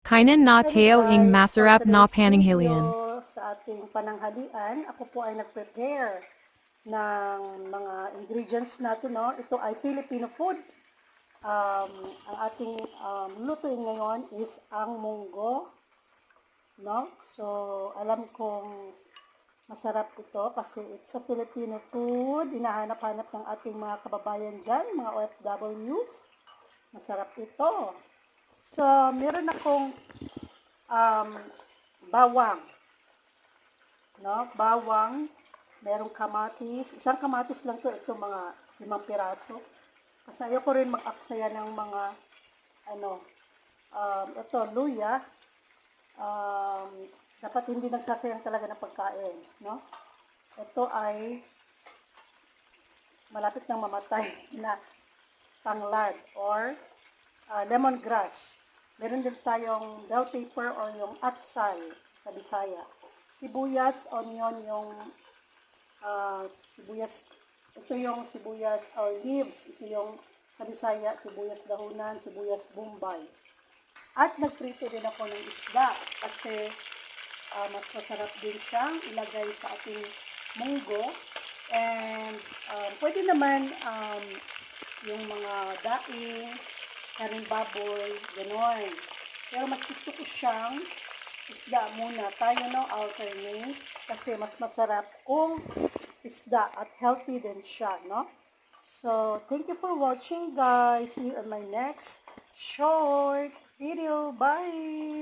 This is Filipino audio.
Kainan na Hello tayo ing guys, for masarap na today's pananghalian. video sa ating pananghalian, ako po ay nag-prepare ng mga ingredients natin. No? Ito ay Filipino food. Ang ating lutuin ngayon is ang munggo. No? So, alam kong masarap ito kasi it's a Filipino food. Hinahanap-hanap ng ating mga kababayan dyan, mga OFWs. Masarap ito. So, meron akong bawang, no? Bawang, merong kamatis. Isang kamatis lang to, ito mga 5 piraso. Kasi ayoko rin mag-aksaya ng mga, ito, luya. Dapat hindi nagsasayang talaga ng pagkain, no? Ito ay malapit nang mamatay na tanglad or lemongrass. Meron din tayong bell pepper or yung atsay sa Bisaya. Sibuyas, onion, yung sibuyas, ito yung sibuyas or leaves. Ito yung sa Bisaya, sibuyas dahunan, sibuyas bombay. At nagprito din ako ng isda kasi mas masarap din siyang ilagay sa ating munggo. And pwede naman yung mga daing, karing baboy, gano'n. Pero mas gusto ko siyang isda muna. Tayo no, alternate. Kasi mas masarap kung isda at healthy din siya, no? So, thank you for watching guys. See you on my next short video. Bye!